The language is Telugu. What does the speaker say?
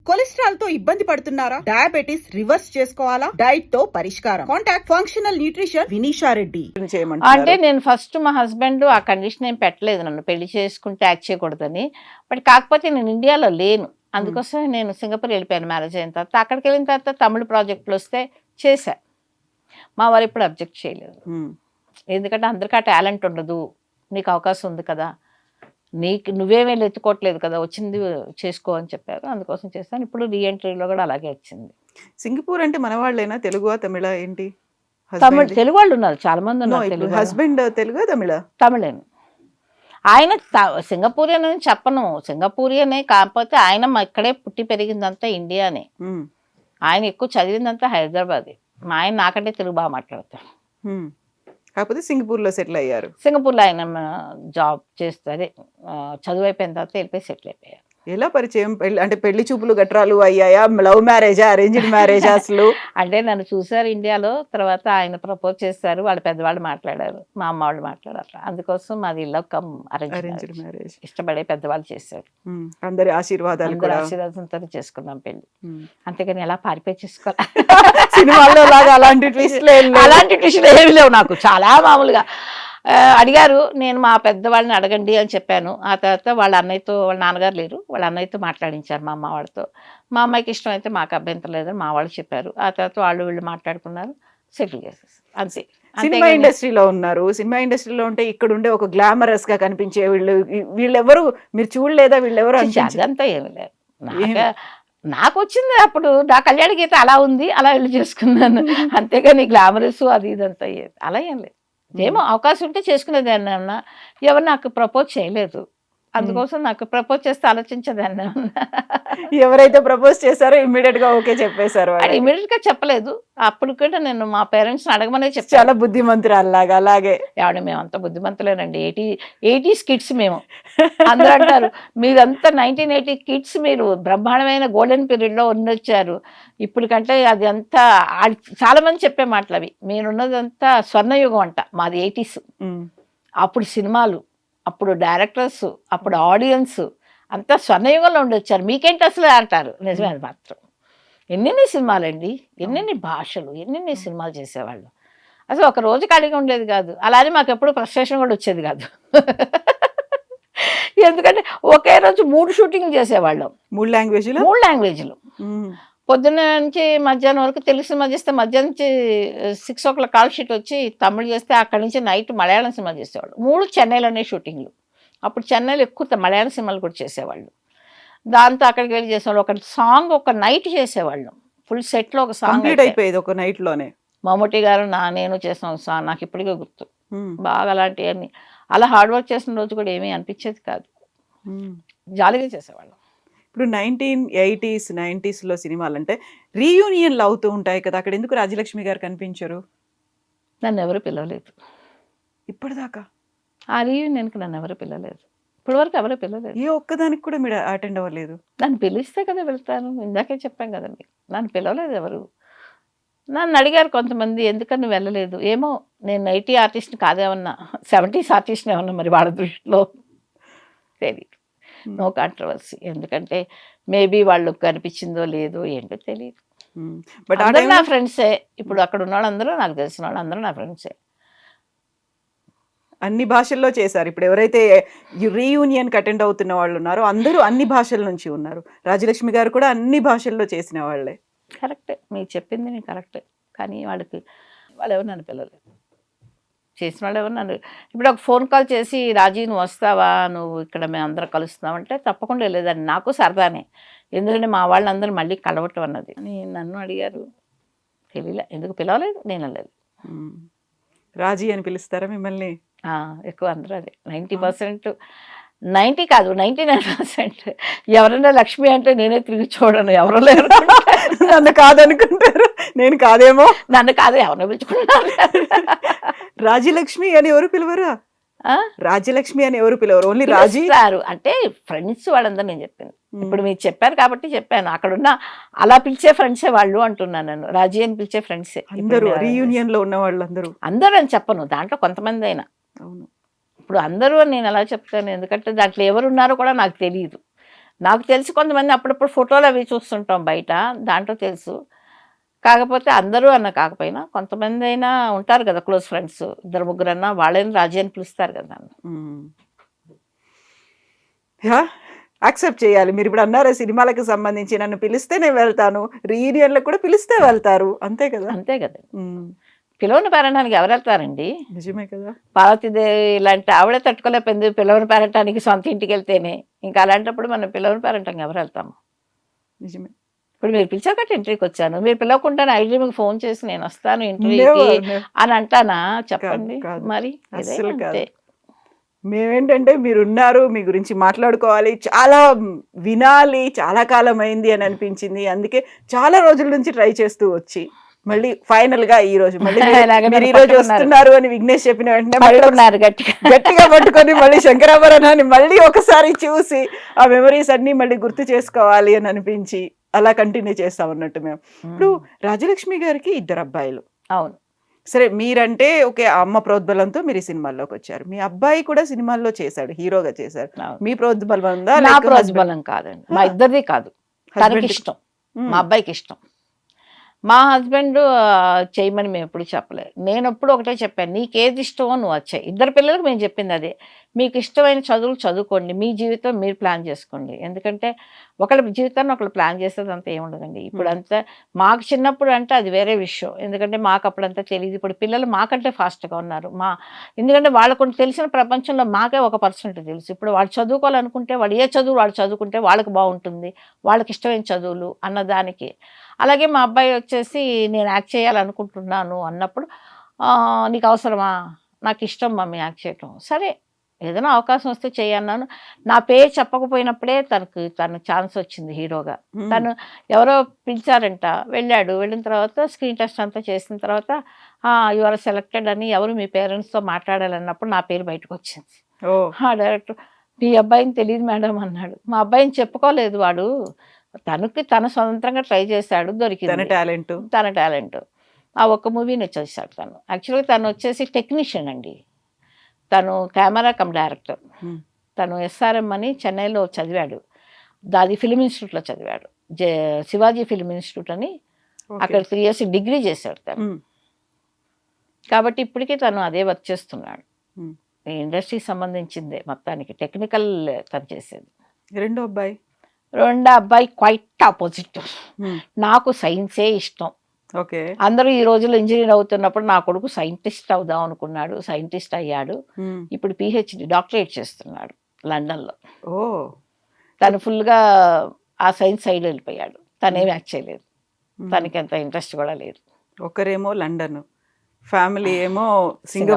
కొలెస్ట్రాల్ తో ఇబ్బంది పడుతున్నారా? డయాబెటిస్ రివర్స్ చేసుకోవాలా? డైట్ తో పరిష్కారం. Contact functional nutrition Vineesha Reddy. అంటే నేను ఫస్ట్ మా హస్బెండ్ ఆ కండిషన్ ఏం పెట్టలేదు, నన్ను పెళ్లి చేసుకుంటే యాక్ట్ చేయకూడదని. బట్ కాకపోతే నేను ఇండియాలో లేను, అందుకోసం నేను సింగపూర్ వెళ్ళిపోయాను మ్యారేజ్ అయిన తర్వాత. అక్కడికి వెళ్ళిన తర్వాత తమిళ ప్రాజెక్టులు వస్తే చేశా. మా వారు ఇప్పుడు అబ్జెక్ట్ చేయలేదు, ఎందుకంటే అందరికీ ఆ టాలెంట్ ఉండదు, నీకు అవకాశం ఉంది కదా, నువ్వేమీ ఎత్తుకోవట్లేదు కదా, వచ్చింది చేసుకో అని చెప్పారు. అందుకోసం చేస్తాను. ఇప్పుడు రీఎంట్రీలో కూడా అలాగే వచ్చింది. సింగపూర్ అంటే మన వాళ్ళేనా? తెలుగు తమిళ ఏంటి? తెలుగు వాళ్ళు ఉన్నారు, చాలా మంది ఉన్నారు. హస్బెండ్ తెలుగు తమిళ? తమిళేను. ఆయన సింగపూరియన్ అని చెప్పను, సింగపూరియనే, కాకపోతే ఆయన ఇక్కడే పుట్టి పెరిగిందంతా ఇండియానే. ఆయన ఎక్కువ చదివిందంతా హైదరాబాద్. మా ఆయన నాకంటే తెలుగు బాగా మాట్లాడతారు. కాకపోతే సింగపూర్లో సెటిల్ అయ్యారు. సింగపూర్లో ఆయన జాబ్ చేస్తే అదే చదువు అయిపోయిన తర్వాత వెళ్ళిపోయి సెటిల్ అయిపోయారు. ఎలా పరిచయం? అంటే పెళ్లి చూపులు గట్రాలు అయ్యాయా? లవ్ మ్యారేజా, అరేంజ్డ్ మ్యారేజా అసలు? అంటే నన్ను చూసారు ఇండియాలో, తర్వాత ఆయన ప్రపోజ్ చేస్తారు, వాళ్ళ పెద్దవాళ్ళు మాట్లాడారు, మా అమ్మ వాళ్ళు మాట్లాడారు. అందుకోసం మాది లవ్ కమ్ అరేంజ్డ్ మ్యారేజ్. ఇష్టపడే పెద్దవాళ్ళు చేశారు, అందరి ఆశీర్వాదంతో చేసుకున్నాం పెళ్లి. అంతేగాని ఎలా పారిపోయి చేసుకోవాలి? సినిమాల్లో లాగా అలాంటి ట్విస్ట్లు ఏమి లేవు నాకు, చాలా మామూలుగా అడిగారు. నేను మా పెద్దవాళ్ళని అడగండి అని చెప్పాను. ఆ తర్వాత వాళ్ళ అన్నయ్యతో, వాళ్ళ నాన్నగారు లేరు, వాళ్ళ అన్నయ్యతో మాట్లాడించారు మా అమ్మ వాళ్ళతో. మా అమ్మాయికి ఇష్టం అయితే మాకు అభ్యంతరం లేదని మా వాళ్ళు చెప్పారు. ఆ తర్వాత వాళ్ళు వీళ్ళు మాట్లాడుకున్నారు, సెటిల్ చేసేసి అంతే. సినిమా ఇండస్ట్రీలో ఉన్నారు. సినిమా ఇండస్ట్రీలో ఉంటే ఇక్కడ ఉండే ఒక గ్లామరస్ గా కనిపించే వీళ్ళెవరు మీరు చూడలేదా? వీళ్ళెవరు? అదంతా ఏమి లేదు, నాకు వచ్చింది అప్పుడు నా కళ్యాణ గీత అలా ఉంది, అలా వెళ్ళి చేసుకున్నాను. అంతేగాని గ్లామరస్ అది ఇదంతా అలా ఏం లేదు. ఏమో అవకాశం ఉంటే చేసుకునేదాన్ని అన్నా, ఎవరు నాకు ప్రపోజ్ చేయలేదు, అందుకోసం నాకు ప్రపోజ్ చేస్తే ఆలోచించేదాన్ని. ఎవరైతే ప్రపోజ్ చేశారో ఇమ్మీడియట్ గా ఓకే చెప్పేశారు? ఇమ్మీడియట్ గా చెప్పలేదు, అప్పుడు కూడా నేను మా పేరెంట్స్ అడగమనే చెప్పాను. చాలా బుద్ధిమంతురాల్లాగా. అలాగే ఏమంటే మేము అంత బుద్ధిమంతులేనండి, 80s కిడ్స్ మేము. అందరూ అంటారు మీరంతా 1980 కిడ్స్, మీరు బ్రహ్మాండమైన గోల్డెన్ పీరియడ్ లో ఉండొచ్చారు. ఇప్పుడు కంటే అది అంతా చాలా మంది చెప్పే మాటలు అవి. మీరున్నదంతా స్వర్ణయుగం అంట, మాది 80s. అప్పుడు సినిమాలు, అప్పుడు డైరెక్టర్స్, అప్పుడు ఆడియన్స్ అంతా స్వర్ణయుగంలో ఉండొచ్చారు, మీకేంటి అసలు అంటారు. నిజమే, అది మాత్రం. ఎన్నెన్ని సినిమాలండి, ఎన్నెన్ని భాషలు, ఎన్నెన్ని సినిమాలు చేసేవాళ్ళు. అసలు ఒక రోజు ఖాళీగా ఉండేది కాదు. అలానే మాకు ఎప్పుడు ఫ్రస్ట్రేషన్ కూడా వచ్చేది కాదు. ఎందుకంటే ఒకే రోజు 3 షూటింగ్ చేసేవాళ్ళం, 3 లాంగ్వేజ్లు. పొద్దున్న నుంచి మధ్యాహ్నం వరకు తెలుగు సినిమా చేస్తే మధ్యాహ్నం నుంచి 6 o'clock కాల్ షీట్ వచ్చి తమిళ్ చేస్తే అక్కడి నుంచి నైట్ మలయాళం సినిమా చేసేవాళ్ళు. 3 చెన్నైలోనే షూటింగ్లు. అప్పుడు చెన్నైలో ఎక్కువ మలయాళం సినిమాలు కూడా చేసేవాళ్ళు. దాంతో అక్కడికి వెళ్ళి చేసేవాళ్ళు. ఒక సాంగ్ ఒక నైట్ చేసేవాళ్ళు, ఫుల్ సెట్లో ఒక సాంగ్ అయిపోయేది ఒక నైట్లోనే. మమ్మూటి గారు నేను చేసిన ఒక సాంగ్ నాకు ఇప్పటికే గుర్తు బాగా. అలాంటివన్నీ అలా హార్డ్ వర్క్ చేసిన రోజు కూడా ఏమీ అనిపించేది కాదు, జాలీగా చేసేవాళ్ళం. ఇప్పుడు 1980s 90s లో సినిమాలు అంటే రీయూనియన్లు అవుతూ ఉంటాయి కదా, అక్కడ ఎందుకు రాజలక్ష్మి గారు కనిపించరు? నన్ను ఎవరు పిలవలేదు ఇప్పటిదాకా. ఆ రీయూనియన్కి నన్ను ఎవరు పిలవలేదు, ఇప్పటి వరకు ఎవరు పిలవలేదు. ఏ ఒక్కదానికి కూడా మీరు అటెండ్ అవ్వలేదు? నన్ను పిలిస్తే కదా వెళ్తాను, ఇందాకే చెప్పాను కదా మీకు, నన్ను పిలవలేదు ఎవరు. నన్ను అడిగారు కొంతమంది, ఎందుకని వెళ్ళలేదు. ఏమో నేను 80 ఆర్టిస్ట్ని కాదేమన్నా, 70s ఆర్టిస్ట్ని ఏమన్నా మరి వాళ్ళ దృష్టిలో, తెలియదు. నో కాంట్రవర్సీ, ఎందుకంటే మేబీ వాళ్ళు కనిపించిందో లేదో ఏంటో తెలియదు. బట్ అందరూ నా ఫ్రెండ్సే, ఇప్పుడు అక్కడ ఉన్న వాళ్ళందరూ నాకు తెలిసిన వాళ్ళు అందరూ నా ఫ్రెండ్సే. అన్ని భాషల్లో చేశారు. ఇప్పుడు ఎవరైతే రీయూనియన్కి అటెండ్ అవుతున్న వాళ్ళు ఉన్నారో అందరూ అన్ని భాషల నుంచి ఉన్నారు. రాజలక్ష్మి గారు కూడా అన్ని భాషల్లో చేసిన వాళ్ళే. కరెక్టే, మీరు చెప్పింది నేను కరెక్టే. కానీ వాళ్ళు ఎవరు నన్ను పిలవలేదు, చేసిన వాళ్ళు ఎవరు నన్ను. ఇప్పుడు ఒక ఫోన్ కాల్ చేసి రాజీ నువ్వు వస్తావా, నువ్వు ఇక్కడ మేము అందరం కలుస్తున్నాం అంటే తప్పకుండా వెళ్ళేదాన్ని, నాకు సరదానే. ఎందుకంటే మా వాళ్ళందరూ మళ్ళీ కలవటం అన్నది అని నన్ను అడిగారు, తెలియలే ఎందుకు పిలవలేదు, నేను వెళ్ళలేదు. రాజీ అని పిలుస్తారా మిమ్మల్ని? ఎక్కువ అందరూ అదే, 90%, 90 కాదు 99%. ఎవరైనా లక్ష్మి అంటే నేనే తిరిగి చూడను, ఎవరు లేరు. నన్ను కాదనుకుంటారు, నేను కాదేమో. నన్ను కాదు ఎవరినో పిలుచుకుంటారు. రాజలక్ష్మి అని ఎవరు పిలవరా? రాజలక్ష్మి అని ఎవరు పిలవరు, ఓన్లీ రాజీ అంటే ఫ్రెండ్స్ వాళ్ళందరూ. నేను చెప్పింది ఇప్పుడు మీరు చెప్పారు కాబట్టి చెప్పాను, అక్కడున్న అలా పిలిచే ఫ్రెండ్సే వాళ్ళు అంటున్నాను. నన్ను రాజీ అని పిలిచే ఫ్రెండ్సే అందరూ, రీయూనియన్ లో ఉన్న వాళ్ళు అందరూ అని చెప్పను, దాంట్లో కొంతమంది అయినా. అవును, ఇప్పుడు అందరూ అని నేను ఎలా చెప్తాను, ఎందుకంటే దాంట్లో ఎవరున్నారో కూడా నాకు తెలియదు. నాకు తెలిసి కొంతమంది అప్పుడప్పుడు ఫోటోలు అవి చూస్తుంటాం బయట, దాంట్లో తెలుసు. కాకపోతే అందరూ అన్న కాకపోయినా కొంతమంది అయినా ఉంటారు కదా క్లోజ్ ఫ్రెండ్స్, ఇద్దరు ముగ్గురన్నా, వాళ్ళని రాజీ అని పిలుస్తారు కదా నన్ను. యా యాక్సెప్ట్ చేయాలి. మీరు ఇప్పుడు అన్నారా సినిమాలకు సంబంధించి నన్ను పిలిస్తే నేను వెళ్తాను, రీయూనియన్లకు కూడా పిలిస్తే వెళ్తారు, అంతే కదా. అంతే కదా, పిలవని పేరంటానికి ఎవరు వెళ్తారండి? నిజమే కదా. పార్వతీదేవి ఇలాంటి ఆవిడే తట్టుకోలేకపోయింది పిలవని పేరంటానికి, సొంత ఇంటికి వెళ్తేనే. ఇంకా అలాంటప్పుడు మనం పిలవని పేరంటానికి ఎవరు వెళ్తాము? నిజమే. ఇప్పుడు మీరు పిలిచాకట్టు ఇంటర్వ్యూకి వచ్చాను, మీరు పిలవకుండా ఐడి మీకు ఫోన్ చేసి నేను వస్తాను ఇంటర్వ్యూకి అని అంటానా? చెప్పండి కాదు. మరి. అస్సలు కాదు. మేమేంటంటే మీరున్నారు, మీ గురించి మాట్లాడుకోవాలి, చాలా వినాలి, చాలా కాలం అయింది అని అనిపించింది. అందుకే చాలా రోజుల నుంచి ట్రై చేస్తూ వచ్చి మళ్ళీ ఫైనల్ గా ఈ రోజు మళ్ళీ మీరు ఈ రోజు వస్తున్నారు అని విఘ్నేష్ చెప్పిన వెంటనే మళ్ళీ గట్టిగా పట్టుకొని మళ్ళీ శంకరాభరణాన్ని మళ్ళీ ఒకసారి చూసి ఆ మెమరీస్ అన్ని మళ్ళీ గుర్తు చేసుకోవాలి అని అనిపించి అలా కంటిన్యూ చేస్తాం అన్నట్టు. మేము ఇప్పుడు రాజలక్ష్మి గారికి 2 అబ్బాయిలు. అవును. సరే, మీరంటే ఓకే, అమ్మ ప్రోద్బలంతో మీరు ఈ సినిమాల్లోకి వచ్చారు. మీ అబ్బాయి కూడా సినిమాల్లో చేశాడు, హీరోగా చేశారు. మీ ప్రోద్బలం ఉందా? నా ప్రోద్బలం కాదండి, మా ఇద్దరిది కాదు. తనకి ఇష్టం, మా అబ్బాయికి ఇష్టం. మా హస్బెండ్ చేయమని మేము ఎప్పుడు చెప్పలేదు. నేను ఎప్పుడు ఒకటే చెప్పాను, నీకేది ఇష్టమో నువ్వు వచ్చాయి. ఇద్దరు పిల్లలకు మేము చెప్పింది అదే, మీకు ఇష్టమైన చదువులు చదువుకోండి, మీ జీవితం మీరు ప్లాన్ చేసుకోండి. ఎందుకంటే ఒకళ్ళ జీవితాన్ని ఒకళ్ళు ప్లాన్ చేసేది అంతా ఏముండదండి. ఇప్పుడు అంతా మాకు చిన్నప్పుడు అంటే అది వేరే విషయం, ఎందుకంటే మాకు అప్పుడంతా తెలియదు. ఇప్పుడు పిల్లలు మాకంటే ఫాస్ట్గా ఉన్నారు. ఎందుకంటే వాళ్ళకు తెలిసిన ప్రపంచంలో మాకే 1% తెలుసు. ఇప్పుడు వాళ్ళు చదువుకోవాలనుకుంటే వాళ్ళు ఏ చదువు వాళ్ళు చదువుకుంటే వాళ్ళకి బాగుంటుంది, వాళ్ళకి ఇష్టమైన చదువులు అన్నదానికి. అలాగే మా అబ్బాయి వచ్చేసి నేను యాక్ట్ చేయాలనుకుంటున్నాను అన్నప్పుడు, నీకు అవసరమా? నాకు ఇష్టం మమ్మీ యాక్ట్ చేయటం. సరే, ఏదైనా అవకాశం వస్తే చేయన్నాను. నా పేరు చెప్పకపోయినప్పుడే తను ఛాన్స్ వచ్చింది హీరోగా. తను ఎవరో పిలిచారంట, వెళ్ళాడు. వెళ్ళిన తర్వాత స్క్రీన్ టెస్ట్ అంతా చేసిన తర్వాత యు ఆర్ సెలెక్టెడ్ అని ఎవరు మీ పేరెంట్స్తో మాట్లాడాలన్నప్పుడు నా పేరు బయటకు వచ్చింది. డైరెక్టర్, మీ అబ్బాయిని తెలియదు మేడం అన్నాడు. మా అబ్బాయిని చెప్పుకోలేదు వాడు, తన స్వతంత్రంగా ట్రై చేశాడు, దొరికింది తన టాలెంట్. ఆ ఒక్క మూవీని వచ్చేసాడు తను. యాక్చువల్గా తను వచ్చేసి టెక్నీషియన్ అండి, తను కెమెరా కమ్ డైరెక్టర్. తను ఎస్ఆర్ఎం అని చెన్నైలో చదివాడు, దాది ఫిల్మ్ ఇన్స్టిట్యూట్లో చదివాడు, శివాజీ ఫిల్మ్ ఇన్స్టిట్యూట్ అని. అక్కడ 3 years డిగ్రీ చేశాడు తను. కాబట్టి ఇప్పటికీ తను అదే వర్క్ చేస్తున్నాడు. ఇండస్ట్రీకి సంబంధించిందే మొత్తానికి, టెక్నికల్ తను చేసేది. రెండో అబ్బాయి క్వైట్ ఆపోజిట్. నాకు సైన్సే ఇష్టం. అందరూ ఈ రోజుల్లో ఇంజనీర్ అవుతున్నప్పుడు నా కొడుకు సైంటిస్ట్ అవుదాం అనుకున్నాడు, సైంటిస్ట్ అయ్యాడు. ఇప్పుడు PhD డాక్టరేట్ చేస్తున్నాడు లండన్లో. తను ఫుల్గా ఆ సైన్స్ సైడ్ వెళ్ళిపోయాడు. తనేమి యాక్ట్ చేయలేదు, తనకి అంత ఇంట్రెస్ట్ కూడా లేదు. ఒకరేమో లండన్, ఫ్యామిలీ ఏమో సింగపూర్.